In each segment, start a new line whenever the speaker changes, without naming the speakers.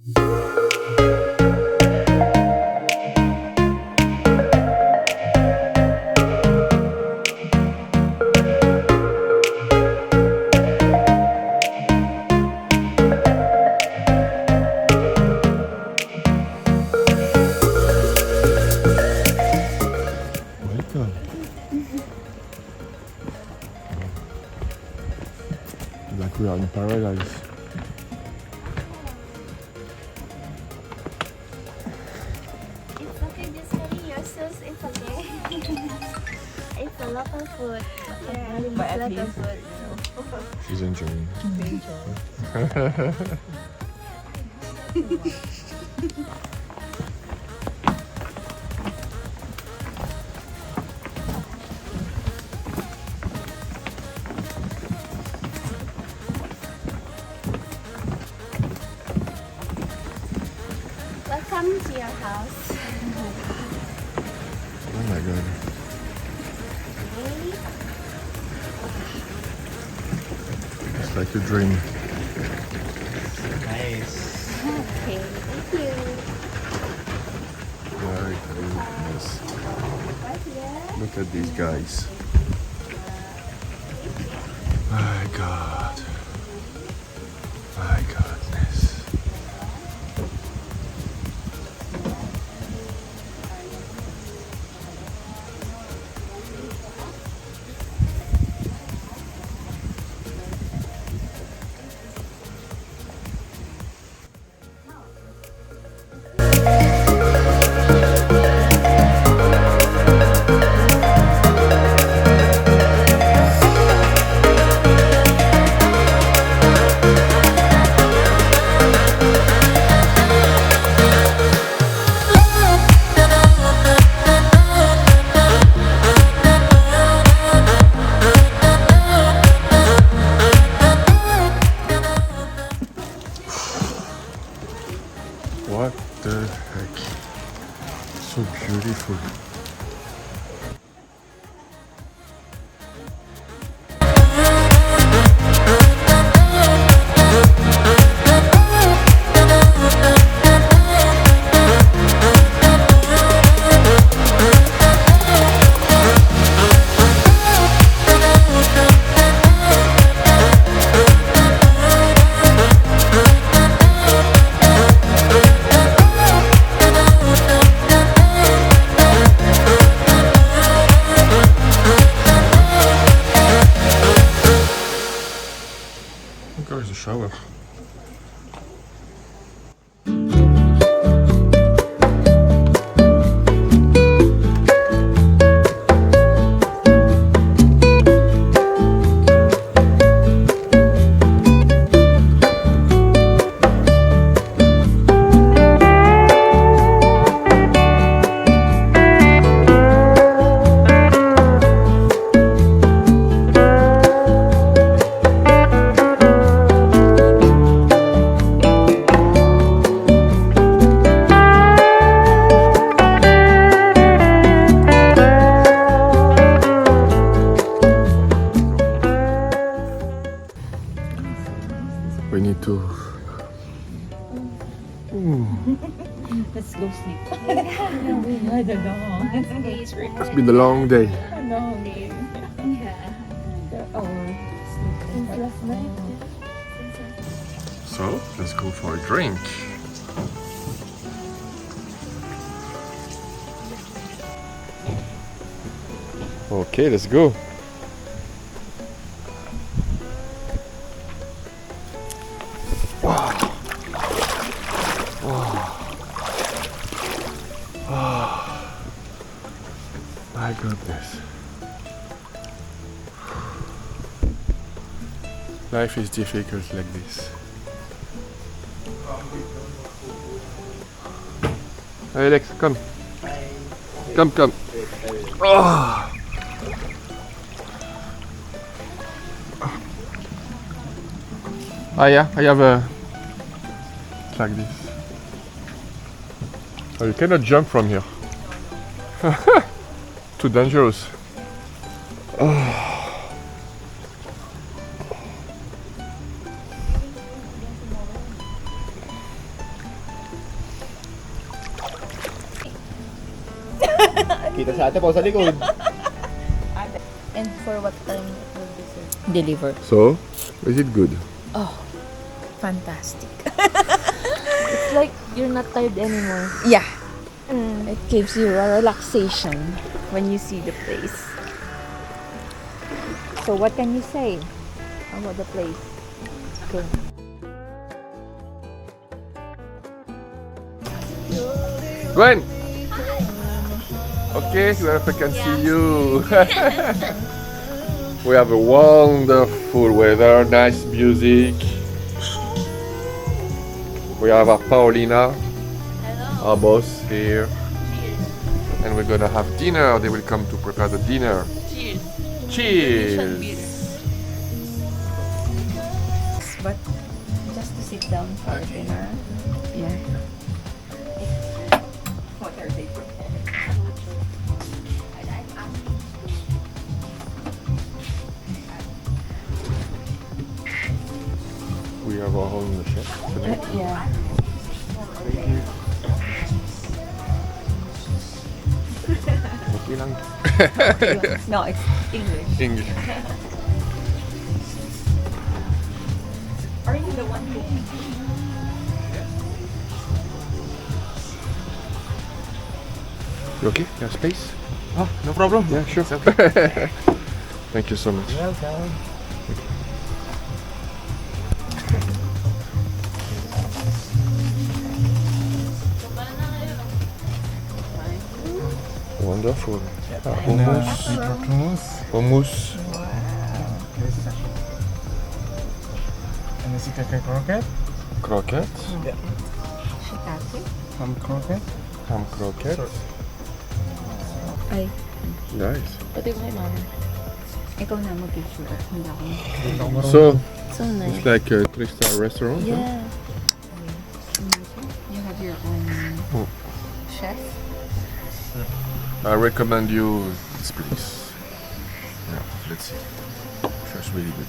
Like we are in paradise.
It's okay, just carry your sauce, it's okay. It's a local food. Yeah,
But at
local
least,
food.
She's enjoying.
Welcome to your house.
Oh my god. It's like a dream.
nice.
Okay, thank you.
My goodness.
Right here.
Look at these guys. My god. My goodness. What the heck? So beautiful. There's a shower. We need to.
Let's go sleep. I don't know.
It's been a long day.
Long day.
Yeah. Since last night.
So let's go for a drink. Okay, let's go. My goodness. Life is difficult like this. Hey Alex, come. Come. Oh. Ah yeah, I have a... It's like this. Oh, you cannot jump from here. Too dangerous. Kita sa ate po sa likod.
And for what time it will be served?
Deliver.
So, is it good?
Oh, fantastic.
It's like you're not tired anymore.
Yeah.
It gives you a relaxation when you see the place.
So what can you say?
About the place.
Good.
Gwen! Okay, where if I can see you. We have a wonderful weather, nice music. We have our Paulina, our boss here. And we're gonna have dinner. They will come to prepare the dinner.
Cheers.
Cheers!
But just to sit down for dinner. Yeah. What are they preparing?
We have our own chef today.
Yeah.
Okay lang.
No, it's English.
English.
Are you the one cooking?
You okay? You have space?
Oh, no problem.
Yeah, sure. Thank you so much.
Welcome.
Wonderful.
And
Hummus.
beetroot hummus.
Hummus.
And this is chicken croquette.
Croquette.
Shiitake.
Ham croquette.
Ham croquette.
Ay,
Nice.
pati ko kay mama.
Ikaw na mag-picture at hindi ako.
So,
So nice.
it's like a 3-star restaurant. huh?
Yeah.
You have your own
Oh.
chef.
I recommend you this place. Yeah, let's see. It's really good.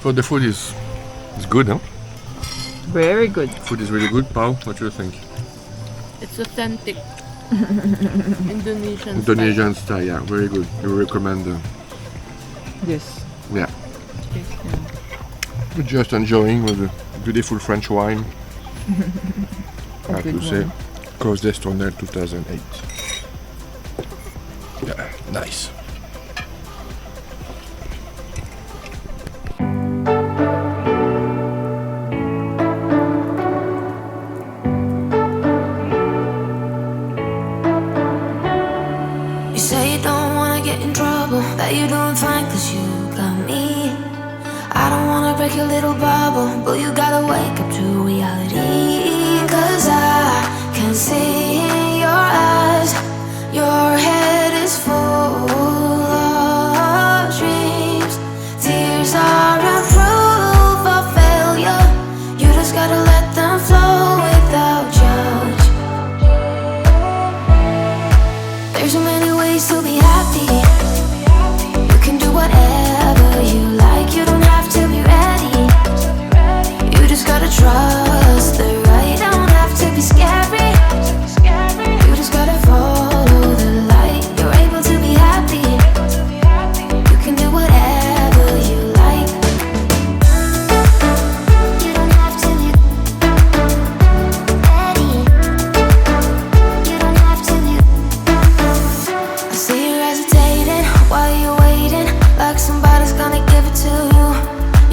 So the food is good, huh?
Very good.
Food is really good. Pao, what do you think?
It's authentic. Indonesian
Indonesian style, yeah, very good. You recommend
Yes.
yeah. We're just enjoying with a beautiful French wine. I have to
good
say,
one.
Cross d'Estournel 2008. Yeah, nice.
You say you don't wanna get in trouble, that you're doing fine cause you got me. I don't wanna break your little bubble, but you gotta wake up to reality. Cause I can see in your eyes, your head is full of dreams. Tears are a proof of failure, you just gotta let them flow without judge. There's so many ways to be happy. You can do whatever you like. You don't have to be ready. You just gotta trust the right. Don't have to be scary. You just gotta follow the light. You're able to be happy. You can do whatever you like. You don't have to be ready. You don't have to be. I see you hesitating while you're waiting, like somebody's gonna give it to you.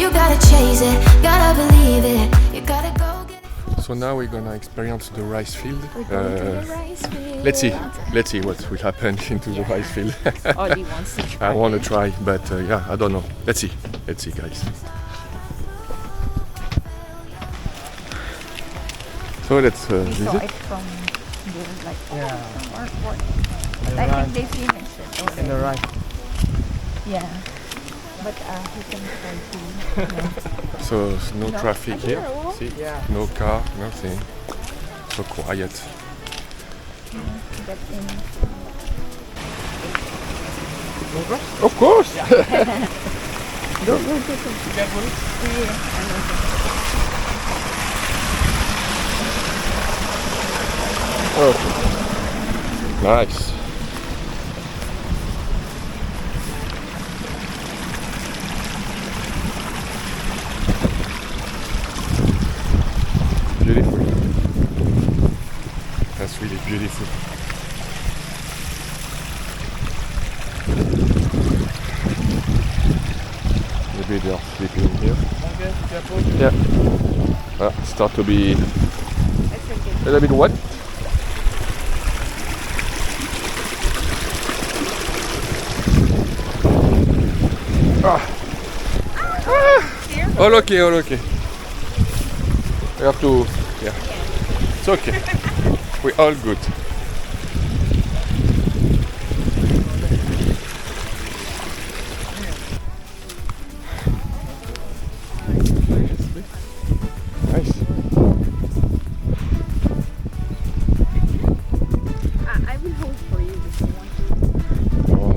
You gotta chase it, gotta believe it, you gotta go get it.
So now we're gonna experience the rice field.
We're going to the rice field.
Let's see what will happen into the rice field.
Ollie wants to try.
I want to try, but yeah, I don't know. Let's see, guys. So let's
We saw
visit.
it from there, like
Yeah.
or
And
I
the
think
right.
they finished it
And
already.
the right.
Yeah. But he can try to.
So no traffic here. See,
Yeah.
no car, nothing. So quiet.
Get in.
Of course.
Go. Yeah.
Oh. Nice. Beautiful. That's really beautiful. Maybe they are sleeping here.
Okay, careful.
Yeah. Start to be a little bit wet. All okay, all okay. We have to, yeah. It's okay. We're all good. Nice.
I will hold for you if you want to.
Oh,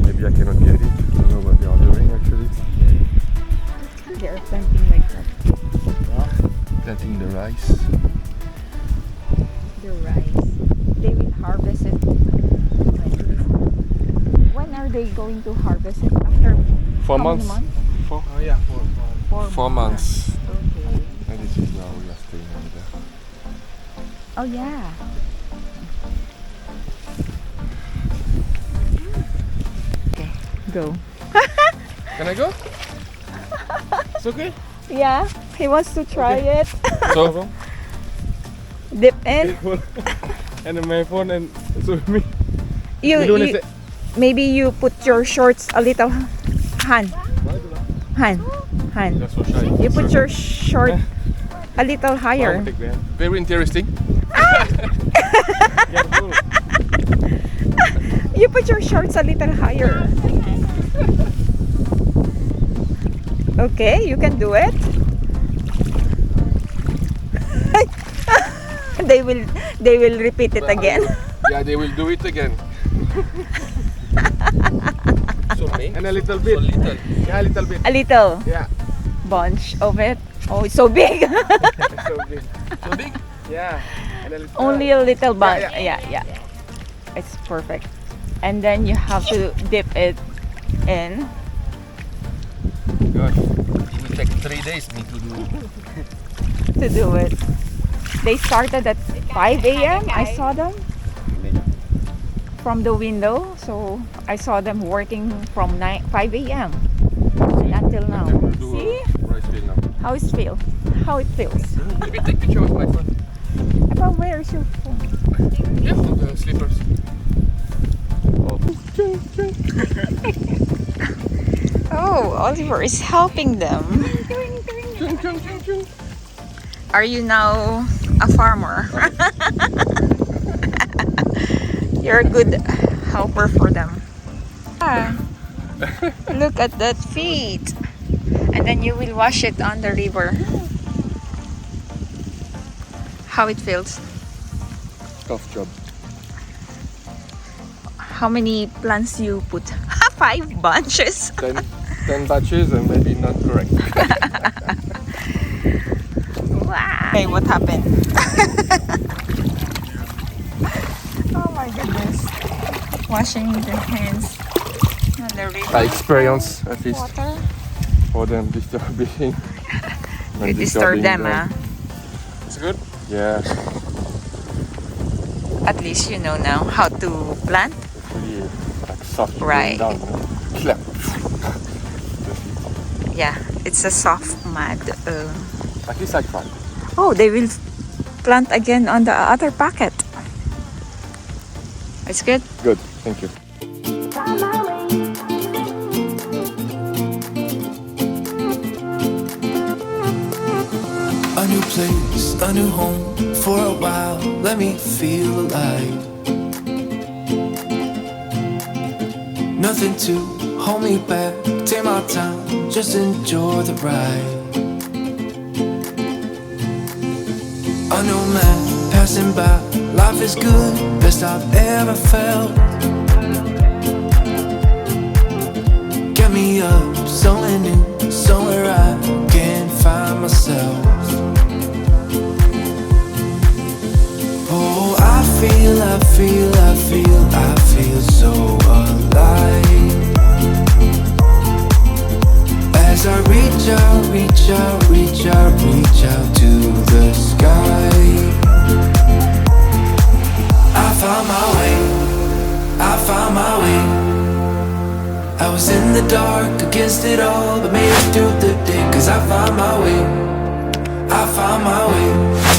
maybe I cannot get it. I don't know what they are doing actually.
They're planting like that.
Planting the rice.
The rice. They will harvest it. When are they going to harvest it? After
4
how many
months.
Oh yeah, 4
4 months.
Okay.
And this is now we are staying over there.
Oh yeah. Okay, go.
Can I go? It's okay.
Yeah, he wants to try it.
So,
Dip in.
And then my phone and so me.
You maybe you put your shorts a little. Han.
that's so shy.
You put your short a little higher.
Very interesting.
Careful.
You put your shorts a little higher. Okay, you can do it. They will repeat it again.
Yeah, they will do it again. So me?
And a little bit.
So little.
Yeah, a little bit.
A little
Yeah.
bunch of it. Oh, it's so big.
It's so big.
So big?
Yeah. And a little,
Only a little bunch.
Yeah,
Yeah. It's perfect. And then you have to dip it in.
Gosh, it will take 3 days me to do.
To do it. They started at 5 a.m. I saw them from the window, so I saw them working from 5 a.m. until now.
And then we'll do
See
rice field now.
how it feels. How it feels.
Maybe take picture with my phone.
About where's your phone?
Yes, the slippers.
Oh, Oliver is helping them. Are you now a farmer? You're a good helper for them. Ah, look at that feet. And then you will wash it on the river. How it feels?
Tough job.
How many plants you put? 5 bunches.
10 batches and maybe not correct.
Wow. Hey, what happened? Oh my goodness. Washing the hands on the river.
By experience, at least,
Water.
for them disturbing.
You disturb them, huh?
It's good? Yeah.
At least you know now how to plant.
It's really like soft.
Right.
Down, Clap.
Yeah, it's a soft mud.
At least I tried.
Oh, they will plant again on the other packet. It's good.
Good, thank you.
A new place, a new home for a while. Let me feel alive. Nothing to hold me back. Take my time, just enjoy the ride. A new man passing by. Life is good, best I've ever felt. Get me up, somewhere new, somewhere I can find myself. Oh, I feel feel so alive. As I reach out, reach out, reach out, reach out to the sky. I found my way, I found my way. I was in the dark against it all, but made it through the day. Cause I found my way, I found my way.